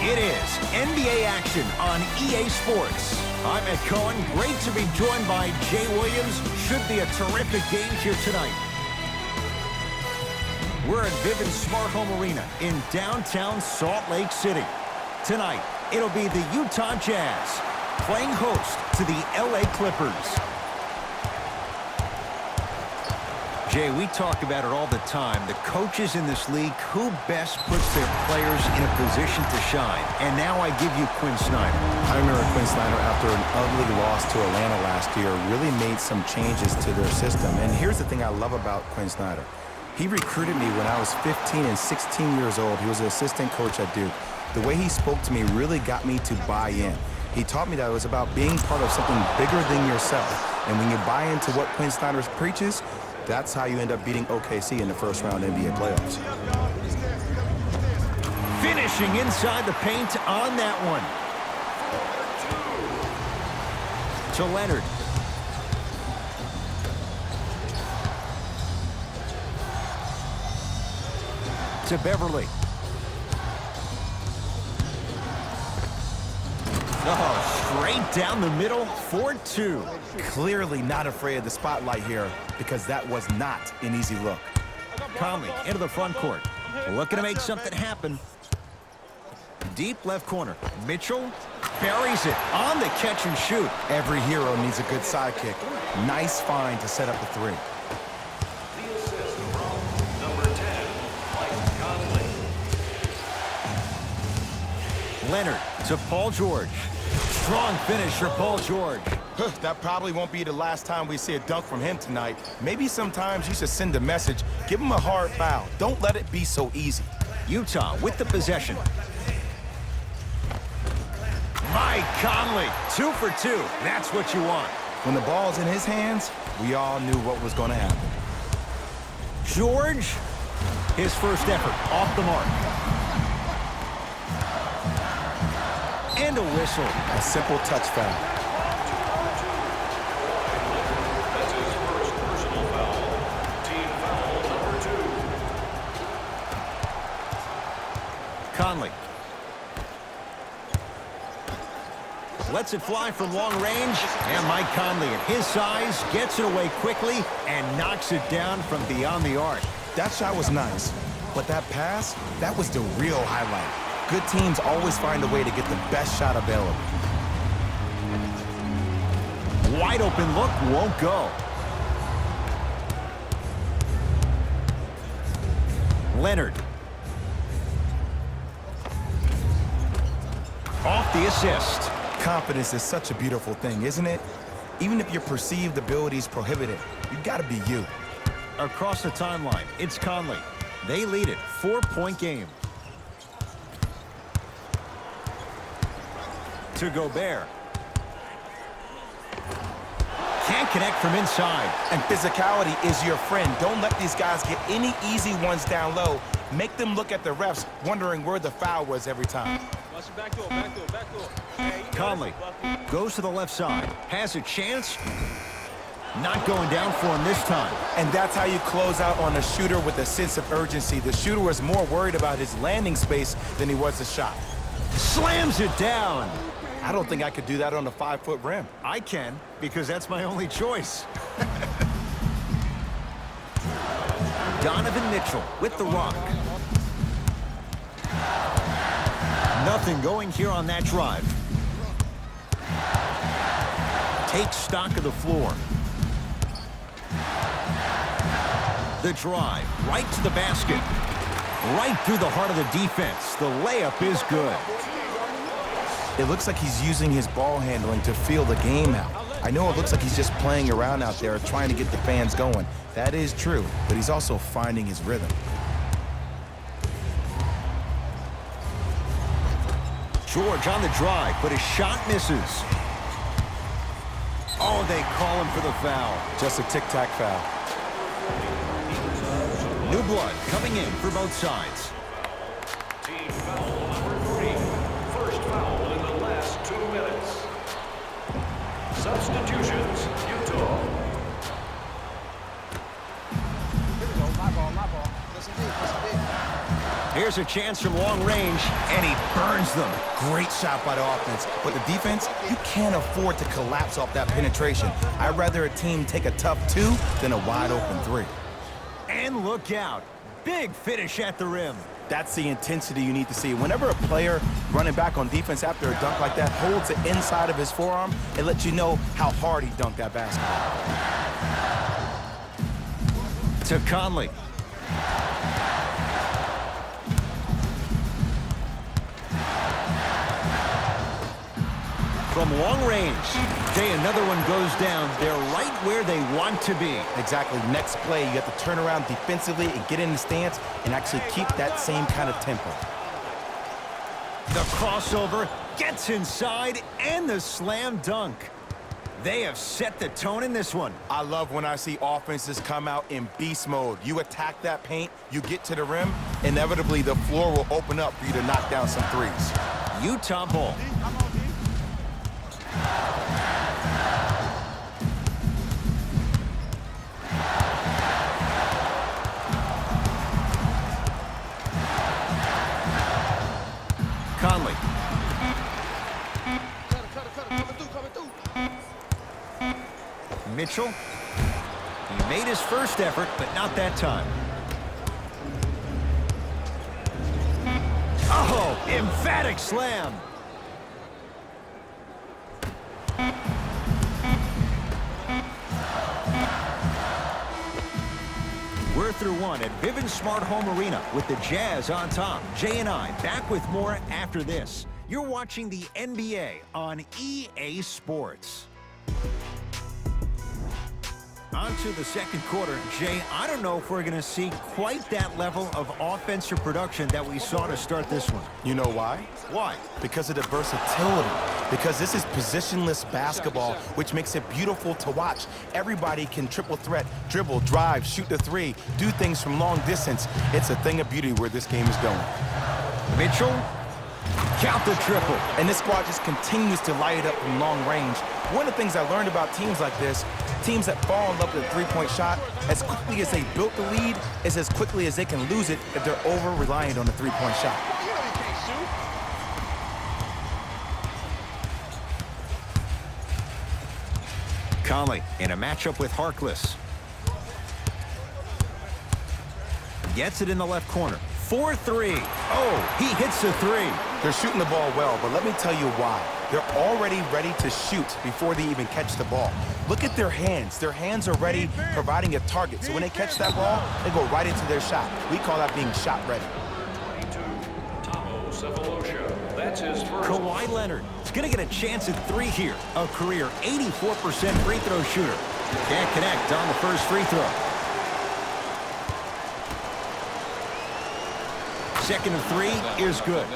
It is NBA action on EA Sports. I'm Ed Cohen. Great to be joined by Jay Williams. Should be a terrific game here tonight. We're at Vivint Smart Home Arena in downtown Salt Lake City. Tonight, it'll be the Utah Jazz playing host to the LA Clippers. Jay, we talk about it all the time. The coaches in this league, who best puts their players in a position to shine? And now I give you Quinn Snyder. I remember Quinn Snyder, after an ugly loss to Atlanta last year, really made some changes to their system. And here's the thing I love about Quinn Snyder. He recruited me when I was 15 and 16 years old. He was an assistant coach at Duke. The way he spoke to me really got me to buy in. He taught me that it was about being part of something bigger than yourself. And when you buy into what Quinn Snyder preaches, that's how you end up beating OKC in the first round NBA playoffs. Finishing inside the paint on that one. To Leonard. To Beverly. Oh, straight down the middle, 4-2. Clearly not afraid of the spotlight here, because that was not an easy look. Conley into the front court. Looking to make something happen. Deep left corner. Mitchell buries it on the catch and shoot. Every hero needs a good sidekick. Nice find to set up the three. The assist from number 10, Mike Conley. Leonard to Paul George. Strong finish for Paul George. That probably won't be the last time we see a dunk from him tonight. Maybe sometimes you should send a message. Give him a hard foul. Don't let it be so easy. Utah with the possession. Mike Conley, 2 for 2. That's what you want. When the ball's in his hands, we all knew what was going to happen. George, his first effort off the mark. And a whistle. A simple touch foul. That's his first personal foul. Team foul number 2. Conley. Lets it fly from long range. And Mike Conley, at his size, gets it away quickly and knocks it down from beyond the arc. That shot was nice, but that pass, that was the real highlight. Good teams always find a way to get the best shot available. Wide open look, won't go. Leonard. Off the assist. Confidence is such a beautiful thing, isn't it? Even if your perceived ability is prohibited, you gotta be you. Across the timeline, it's Conley. They lead it, 4-point game. To Gobert. Can't connect from inside. And physicality is your friend. Don't let these guys get any easy ones down low. Make them look at the refs, wondering where the foul was every time. Conley goes to the left side. Has a chance. Not going down for him this time. And that's how you close out on a shooter with a sense of urgency. The shooter was more worried about his landing space than he was the shot. Slams it down. I don't think I could do that on a 5-foot rim. I can, because that's my only choice. Donovan Mitchell with the rock. Nothing going here on that drive. Takes stock of the floor. The drive, right to the basket. Right through the heart of the defense. The layup is good. It looks like he's using his ball handling to feel the game out. I know it looks like he's just playing around out there trying to get the fans going. That is true, but he's also finding his rhythm. George on the drive, but his shot misses. Oh, they call him for the foul. Just a tic-tac foul. New blood coming in for both sides. Team foul number 3. First foul in the last 2 minutes. Substitutions, Utah. Here we go, my ball. Listen deep. Here's a chance from long range, and he burns them. Great shot by the offense. But the defense, you can't afford to collapse off that penetration. I'd rather a team take a tough 2 than a wide-open 3. And look out. Big finish at the rim. That's the intensity you need to see. Whenever a player running back on defense after a dunk like that holds the inside of his forearm, it lets you know how hard he dunked that basketball. To Conley. From long range. Jay, another one goes down. They're right where they want to be. Exactly. Next play, you have to turn around defensively and get in the stance and actually keep that same kind of tempo. The crossover gets inside and the slam dunk. They have set the tone in this one. I love when I see offenses come out in beast mode. You attack that paint, you get to the rim, inevitably the floor will open up for you to knock down some threes. Utah ball. Conley. Mitchell. He made his first effort, but not that time. Oh, emphatic slam. We're through one at Vivint Smart Home Arena with the Jazz on top. Jay and I back with more after this. You're watching the NBA on EA Sports. On to the second quarter. Jay, I don't know if we're going to see quite that level of offensive production that we saw to start this one. You know why? Why? Because of the versatility. Because this is positionless basketball, which makes it beautiful to watch. Everybody can triple threat, dribble, drive, shoot the 3, do things from long distance. It's a thing of beauty where this game is going. Mitchell, count the triple. And this squad just continues to light it up from long range. One of the things I learned about teams like this, teams that fall in love with a three-point shot, as quickly as they built the lead, is as quickly as they can lose it if they're over-reliant on the three-point shot. Conley in a matchup with Harkless. Gets it in the left corner. 4-3. Oh, he hits the 3. They're shooting the ball well, but let me tell you why. They're already ready to shoot before they even catch the ball. Look at their hands. Their hands are ready, providing a target. So when they catch that ball, they go right into their shot. We call that being shot ready. 22, that's his first. Kawhi Leonard is going to get a chance at 3 here. A career 84% free throw shooter. Can't connect on the first free throw. Second of 3 is good.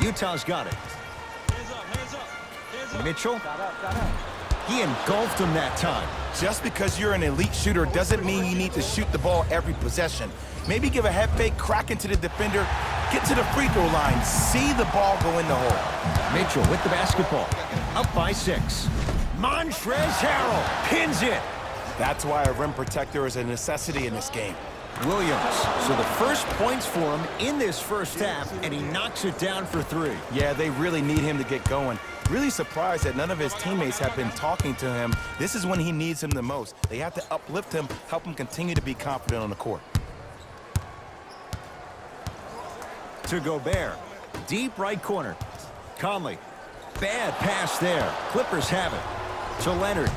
Utah's got it. Mitchell. He engulfed him that time. Just because you're an elite shooter doesn't mean you need to shoot the ball every possession. Maybe give a head fake, crack into the defender, get to the free throw line, see the ball go in the hole. Mitchell with the basketball. Up by 6. Montrezl Harrell pins it. That's why a rim protector is a necessity in this game. Williams. So the first points for him in this first half, and he knocks it down for 3. Yeah, they really need him to get going. Really surprised that none of his teammates have been talking to him. This is when he needs him the most. They have to uplift him, help him continue to be confident on the court. To Gobert. Deep right corner. Conley. Bad pass there. Clippers have it. To Leonard.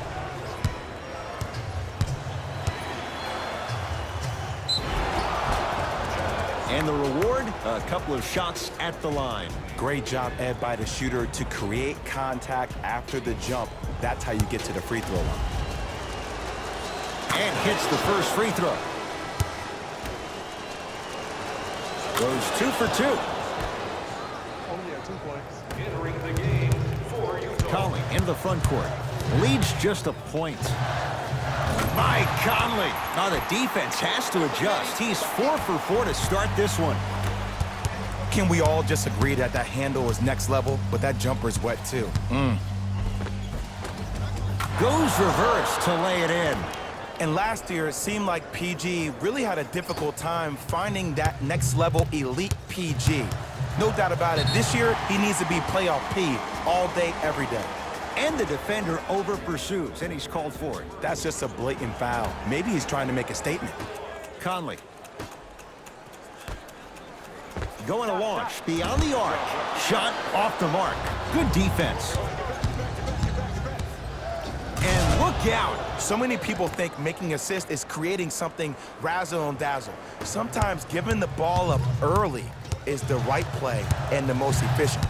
And the reward, a couple of shots at the line. Great job, Ed, by the shooter to create contact after the jump. That's how you get to the free throw line. And hits the first free throw. Goes 2 for 2. Entering the game for Utah. Conley into the front court. Leads just a point. By Conley. Now the defense has to adjust. He's 4 for 4 to start this one. Can we all just agree that that handle is next level, but that jumper is wet too? Goes reverse to lay it in. And last year, it seemed like PG really had a difficult time finding that next level elite PG. No doubt about it, this year, he needs to be playoff P all day, every day. And the defender over pursues, and he's called for it. That's just a blatant foul. Maybe he's trying to make a statement. Conley. Going to launch beyond the arc. Shot off the mark. Good defense. And look out. So many people think making assists is creating something razzle and dazzle. Sometimes giving the ball up early is the right play and the most efficient.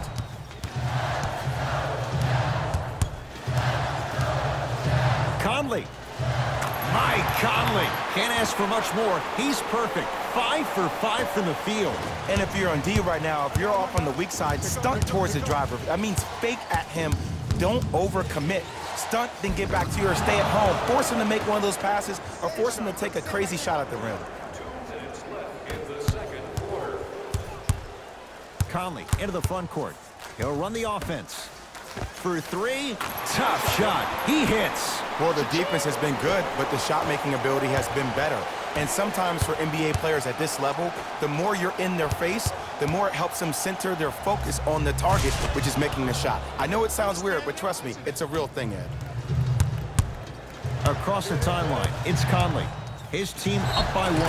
Conley. Mike Conley. Can't ask for much more. He's perfect. 5 for 5 from the field. And if you're on D right now, if you're off on the weak side, stunt towards the driver. That means fake at him. Don't overcommit. Stunt, then get back to your stay at home. Force him to make one of those passes or force him to take a crazy shot at the rim. 2 minutes left in the second quarter. Conley into the front court. He'll run the offense. For 3, tough shot. He hits. Well, the defense has been good, but the shot-making ability has been better. And sometimes for NBA players at this level, the more you're in their face, the more it helps them center their focus on the target, which is making the shot. I know it sounds weird, but trust me, it's a real thing, Ed. Across the timeline, it's Conley. His team up by 1.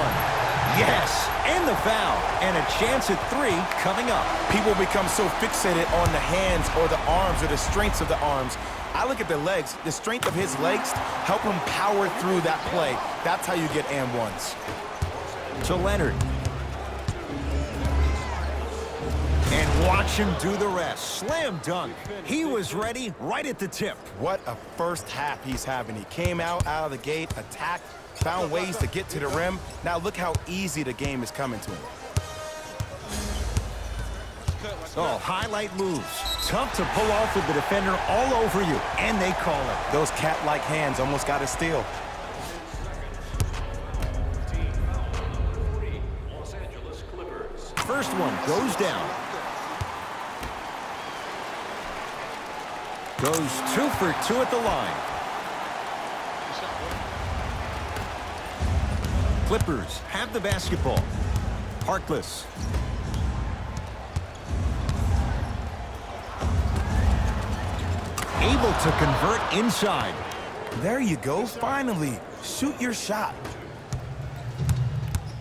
Yes, and the foul, and a chance at 3 coming up. People become so fixated on the hands or the arms or the strengths of the arms. I look at the legs. The strength of his legs help him power through that play. That's how you get and ones. To Leonard. And watch him do the rest. Slam dunk. He was ready right at the tip. What a first half he's having. He came out of the gate, attacked, found ways to get to the rim. Now look how easy the game is coming to him. Oh, highlight moves. Tough to pull off with the defender all over you, and they call it. Those cat-like hands almost got a steal. Team foul number 3, Los Angeles Clippers. First one goes down. Goes 2 for 2 at the line. Clippers have the basketball. Harkless. Able to convert inside. There you go, finally. Shoot your shot.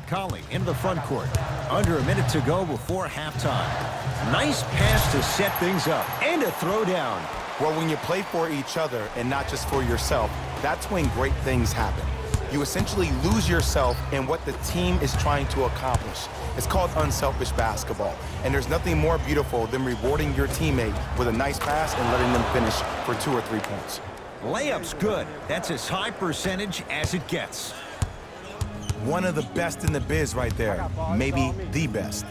Conley into the front court. Under a minute to go before halftime. Nice pass to set things up. And a throwdown. Well, when you play for each other and not just for yourself, that's when great things happen. You essentially lose yourself in what the team is trying to accomplish. It's called unselfish basketball. And there's nothing more beautiful than rewarding your teammate with a nice pass and letting them finish for 2 or 3 points. Layup's good. That's as high percentage as it gets. One of the best in the biz right there. Maybe the best.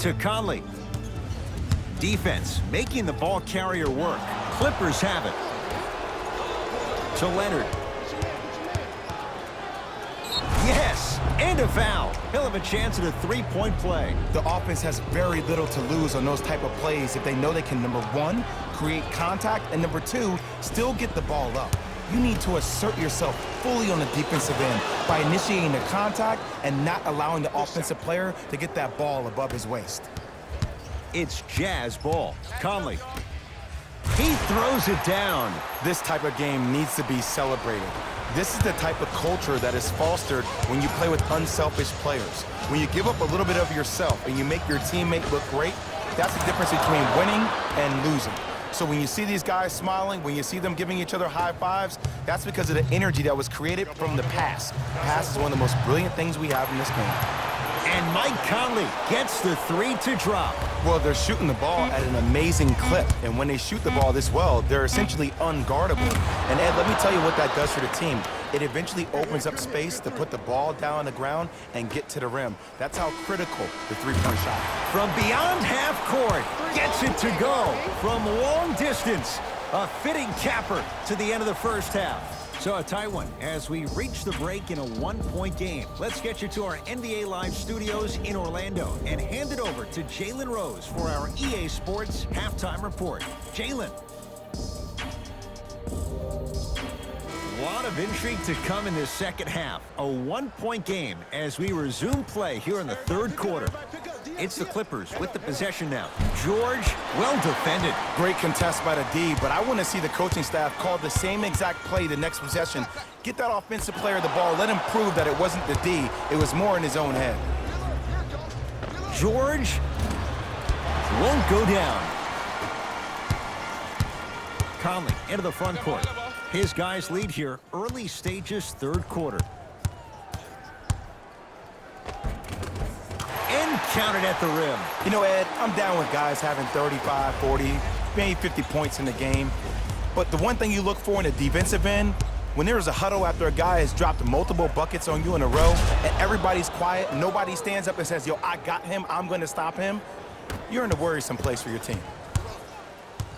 To Conley. Defense making the ball carrier work. Clippers have it. To Leonard. Yes, and a foul. He'll have a chance at a 3-point play. The offense has very little to lose on those type of plays if they know they can, number 1, create contact, and number 2, still get the ball up. You need to assert yourself fully on the defensive end by initiating the contact and not allowing the offensive player to get that ball above his waist. It's Jazz ball. Conley. He throws it down. This type of game needs to be celebrated. This is the type of culture that is fostered when you play with unselfish players. When you give up a little bit of yourself and you make your teammate look great, that's the difference between winning and losing. So when you see these guys smiling, when you see them giving each other high fives, that's because of the energy that was created from the pass. The pass is one of the most brilliant things we have in this game. And Mike Conley gets the 3 to drop. Well, they're shooting the ball at an amazing clip. And when they shoot the ball this well, they're essentially unguardable. And Ed, let me tell you what that does for the team. It eventually opens up space to put the ball down on the ground and get to the rim. That's how critical the 3-point shot. From beyond half court, gets it to go. From long distance, a fitting capper to the end of the first half. So a tight one as we reach the break in a 1-point game. Let's get you to our NBA Live studios in Orlando and hand it over to Jalen Rose for our EA Sports Halftime Report. Jalen. A lot of intrigue to come in this second half. A one-point game as we resume play here in the third quarter. It's the Clippers with the possession now. George, well defended. Great contest by the D, but I want to see the coaching staff call the same exact play the next possession. Get that offensive player the ball. Let him prove that it wasn't the D. It was more in his own head. George won't go down. Conley into the front court. His guys lead here, early stages, third quarter. And counted at the rim. You know, Ed, I'm down with guys having 35, 40, maybe 50 points in the game. But the one thing you look for in the defensive end, when there is a huddle after a guy has dropped multiple buckets on you in a row, and everybody's quiet, nobody stands up and says, yo, I got him, I'm going to stop him, you're in a worrisome place for your team.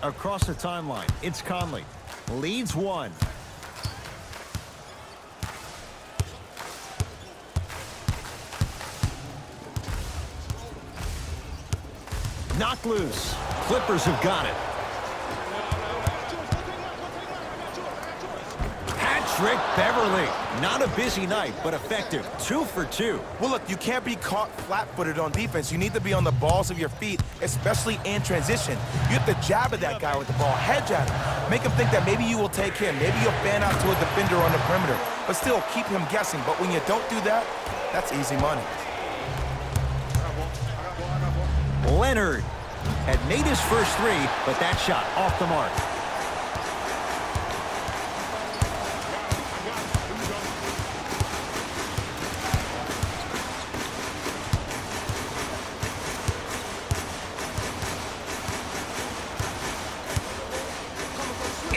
Across the timeline, it's Conley. Leads one. Knocked loose. Clippers have got it. Patrick Beverly. Not a busy night, but effective. 2 for 2. Well, look, you can't be caught flat-footed on defense. You need to be on the balls of your feet, especially in transition. You have to jab at that guy with the ball, head jab him. Make him think that maybe you will take him. Maybe you'll fan out to a defender on the perimeter, but still keep him guessing. But when you don't do that, that's easy money. Leonard had made his first three, but that shot off the mark.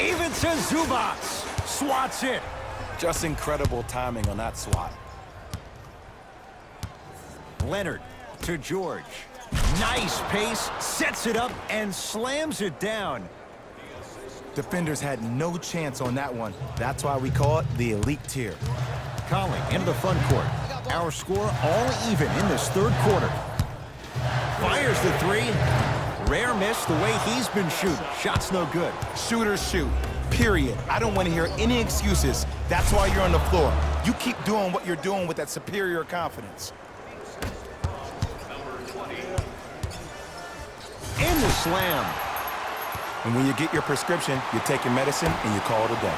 Even to Zubats. Swats it. Just incredible timing on that swat. Leonard to George. Nice pace, sets it up, and slams it down. Defenders had no chance on that one. That's why we call it the elite tier. Conley into the front court. Our score all even in this third quarter. Fires the three. Rare miss the way he's been shooting. Shot's no good. Shooters shoot, period. I don't want to hear any excuses. That's why you're on the floor. You keep doing what you're doing with that superior confidence. In the slam. And when you get your prescription, you take your medicine and you call it a day.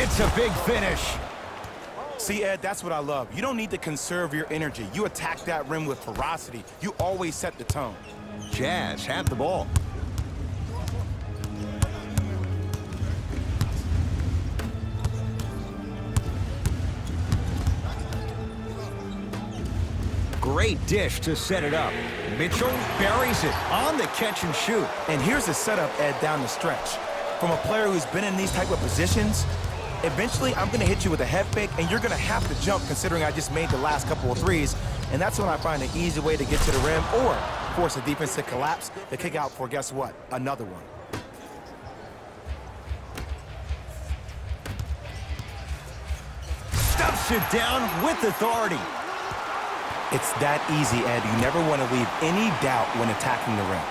It's a big finish. See, Ed, that's what I love. You don't need to conserve your energy. You attack that rim with ferocity. You always set the tone. Jazz have the ball. Great dish to set it up. Mitchell buries it on the catch and shoot. And here's the setup, Ed, down the stretch. From a player who's been in these type of positions, eventually I'm going to hit you with a head fake, and you're going to have to jump considering I just made the last couple of threes. And that's when I find an easy way to get to the rim or force a defense to collapse to kick out for, guess what, another one. Stuffs it down with authority. It's that easy, Ed. You never want to leave any doubt when attacking the rim.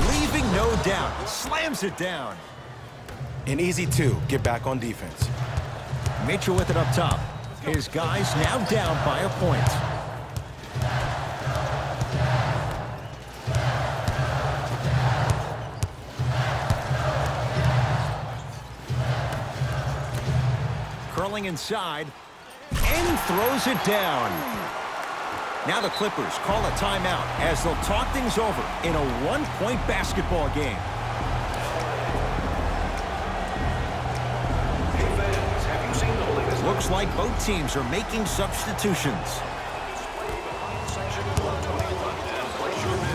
Leaving no doubt. Slams it down. An easy two. Get back on defense. Mitchell with it up top. His guys now down by a point. Curling inside and throws it down. Now the Clippers call a timeout as they'll talk things over in a one-point basketball game. Looks like both teams are making substitutions.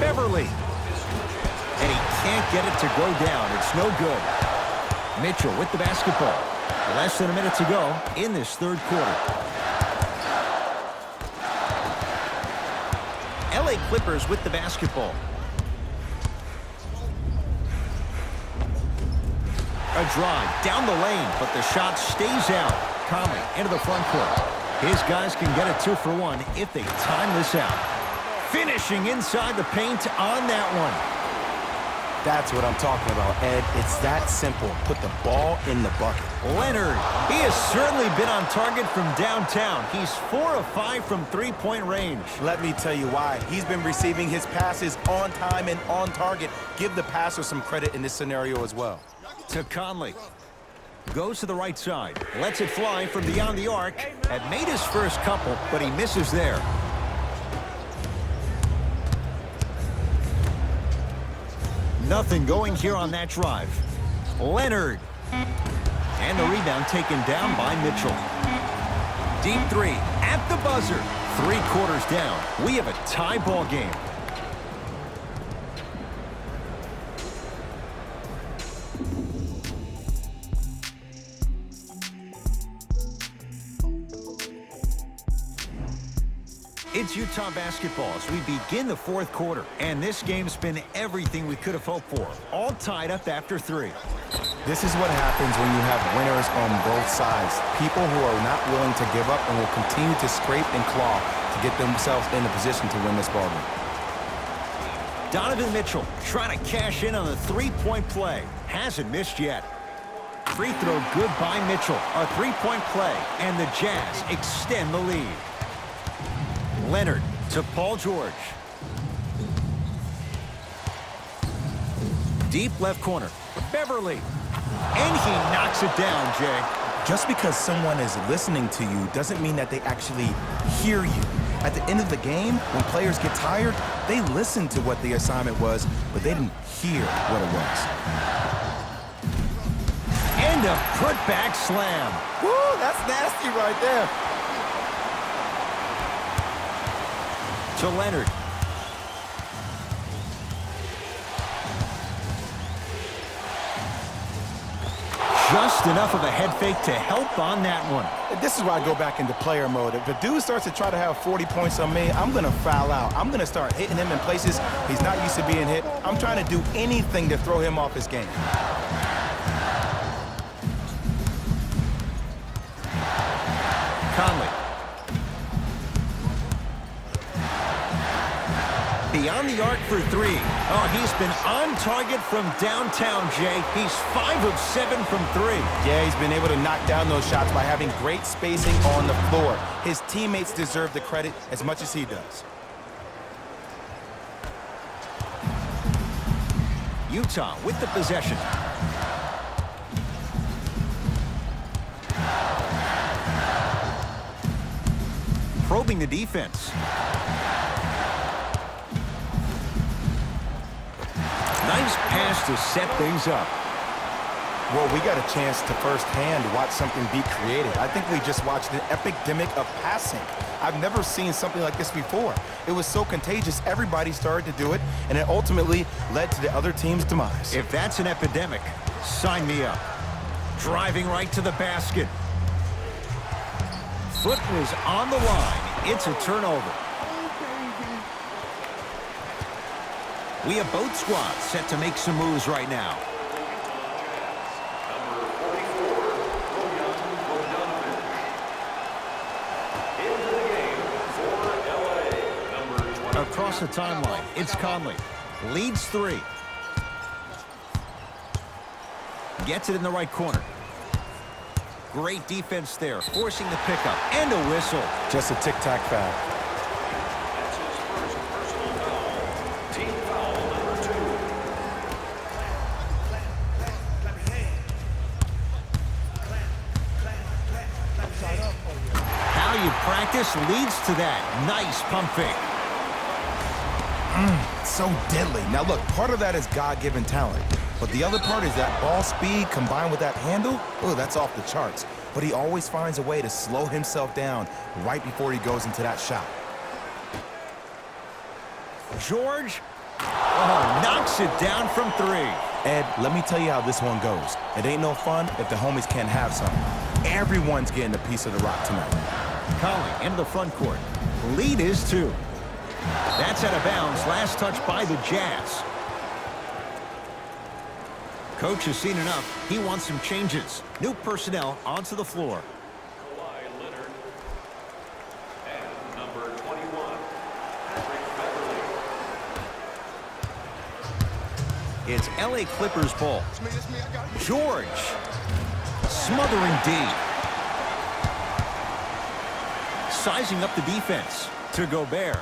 Beverly. And he can't get it to go down. It's no good. Mitchell with the basketball. Less than a minute to go in this third quarter. LA Clippers with the basketball. A drive down the lane, but the shot stays out. Conley into the front court. His guys can get a 2-for-1 if they time this out. Finishing inside the paint on that one. That's what I'm talking about, Ed. It's that simple. Put the ball in the bucket. Leonard, he has certainly been on target from downtown. He's 4 of 5 from three-point range. Let me tell you why. He's been receiving his passes on time and on target. Give the passer some credit in this scenario as well. To Conley. Goes to the right side. Lets it fly from beyond the arc. Had made his first couple, but he misses there. Nothing going here on that drive. Leonard. And the rebound taken down by Mitchell. Deep three at the buzzer. 3 quarters down. We have a tie ball game. It's Utah basketball as we begin the 4th quarter, and this game's been everything we could have hoped for. All tied up after 3. This is what happens when you have winners on both sides. People who are not willing to give up and will continue to scrape and claw to get themselves in a position to win this ballgame. Donovan Mitchell trying to cash in on the 3-point play. Hasn't missed yet. Free throw good by Mitchell. A 3-point play, and the Jazz extend the lead. Leonard to Paul George. Deep left corner. Beverly. And he knocks it down, Jay. Just because someone is listening to you doesn't mean that they actually hear you. At the end of the game, when players get tired, they listen to what the assignment was, but they didn't hear what it was. And a put-back slam. Woo, that's nasty right there. To Leonard. Just enough of a head fake to help on that one. This is why I go back into player mode. If a dude starts to try to have 40 points on me, I'm going to foul out. I'm going to start hitting him in places he's not used to being hit. I'm trying to do anything to throw him off his game. Conley. Beyond the arc for 3. Oh, he's been on target from downtown, Jay. He's 5 of 7 from 3. Yeah, he's been able to knock down those shots by having great spacing on the floor. His teammates deserve the credit as much as he does. Utah with the possession. Probing the defense. Nice pass to set things up. Well, we got a chance to firsthand watch something be created. I think we just watched an epidemic of passing. I've never seen something like this before. It was so contagious, everybody started to do it, and it ultimately led to the other team's demise. If that's an epidemic, sign me up. Driving right to the basket. Foot was on the line. It's a turnover. We have both squads set to make some moves right now. Across the timeline, it's Conley. Leads 3. Gets it in the right corner. Great defense there, forcing the pickup and a whistle. Just a tic-tac foul. That's his first personal foul. Team foul number 2. How you practice leads to that. Nice pump fake. So deadly. Now look, part of that is God-given talent. But the other part is that ball speed combined with that handle. Oh, that's off the charts. But he always finds a way to slow himself down right before he goes into that shot. George, oh, knocks it down from 3. Ed, let me tell you how this one goes. It ain't no fun if the homies can't have some. Everyone's getting a piece of the rock tonight. Conley into the front court. Lead is 2. That's out of bounds. Last touch by the Jazz. Coach has seen enough. He wants some changes. New personnel onto the floor. It's LA Clippers ball. George. Smothering D. Sizing up the defense to Gobert.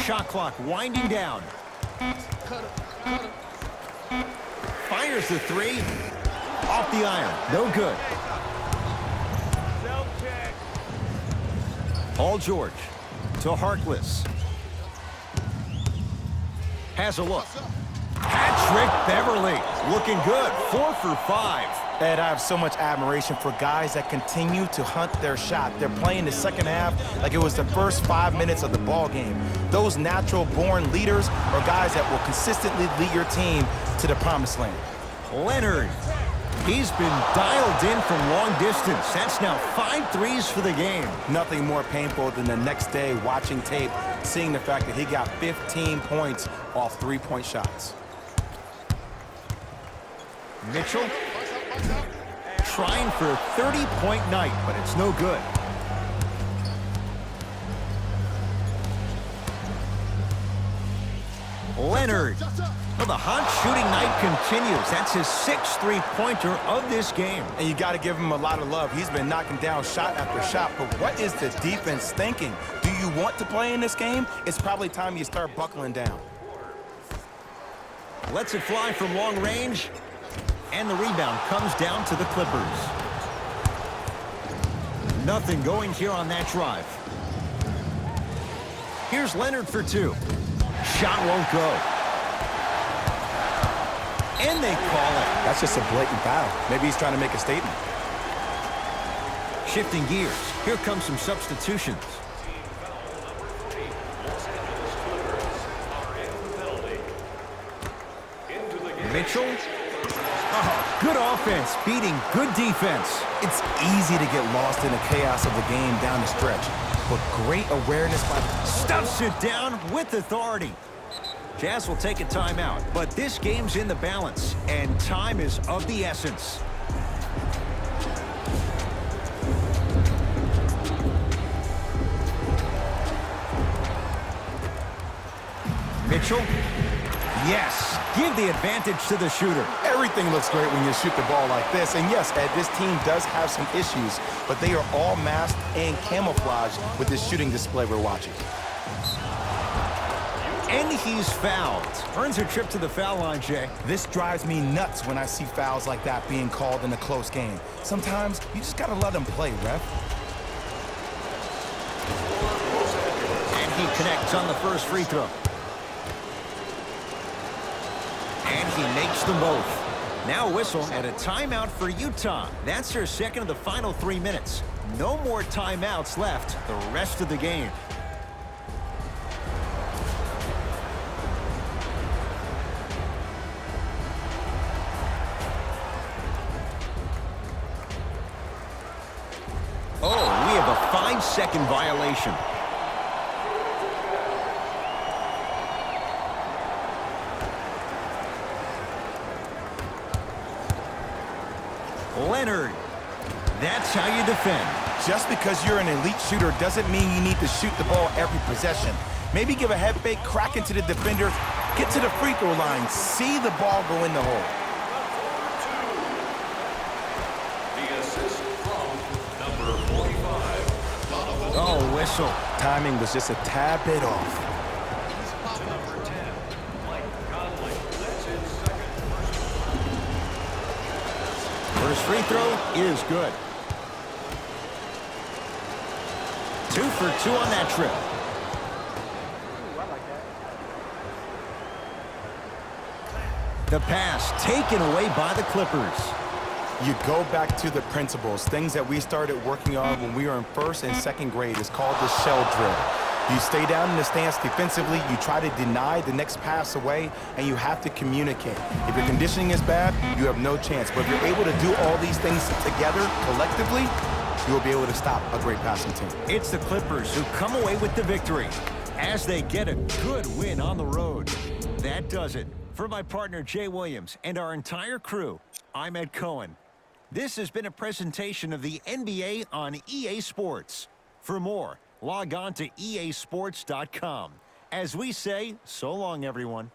Shot clock winding down. Fires the three. Off the iron. No good. Paul George to Harkless. Has a look. Patrick Beverly looking good. 4 for 5. Ed, I have so much admiration for guys that continue to hunt their shot. They're playing the second half like it was the first 5 minutes of the ball game. Those natural-born leaders are guys that will consistently lead your team to the promised land. Leonard. He's been dialed in from long distance. That's now 5 threes for the game. Nothing more painful than the next day watching tape, seeing the fact that he got 15 points off three-point shots. Mitchell trying for a 30-point night, but it's no good. Leonard. Well, the hot shooting night continues. That's his 6th three-pointer of this game. And you got to give him a lot of love. He's been knocking down shot after shot. But what is the defense thinking? Do you want to play in this game? It's probably time you start buckling down. Lets it fly from long range. And the rebound comes down to the Clippers. Nothing going here on that drive. Here's Leonard for 2. Shot won't go. And they call it. That's just a blatant foul. Maybe he's trying to make a statement. Shifting gears. Here comes some substitutions. Mitchell. Oh, good offense beating good defense. It's easy to get lost in the chaos of the game down the stretch, but great awareness by... Stuffs it down with authority. Jazz will take a timeout, but this game's in the balance, and time is of the essence. Mitchell. Yes, give the advantage to the shooter. Everything looks great when you shoot the ball like this. And yes, Ed, this team does have some issues, but they are all masked and camouflaged with this shooting display we're watching. And he's fouled. Earns a trip to the foul line, Jay. This drives me nuts when I see fouls like that being called in a close game. Sometimes you just gotta let them play, ref. And he connects on the first free throw. And he makes them both. Now a whistle and a timeout for Utah. That's their second of the final 3 minutes. No more timeouts left the rest of the game. Oh, we have a 5-second violation. Leonard. That's how you defend. Just because you're an elite shooter doesn't mean you need to shoot the ball every possession. Maybe give a head fake, crack into the defender, get to the free throw line, see the ball go in the hole. The assist from number 45. Oh, whistle. Timing was just a tad bit off. To number 10, Mike Conley. That's his second First free throw is good. 2 for 2 on that trip. The pass taken away by the Clippers. You go back to the principles, things that we started working on when we were in first and second grade. It's called the shell drill. You stay down in the stance defensively, you try to deny the next pass away, and you have to communicate. If your conditioning is bad, you have no chance. But if you're able to do all these things together, collectively, you will be able to stop a great passing team. It's the Clippers who come away with the victory as they get a good win on the road. That does it For my partner, Jay Williams, and our entire crew, I'm Ed Cohen. This has been a presentation of the NBA on EA Sports. For more, log on to easports.com. As we say, so long, everyone.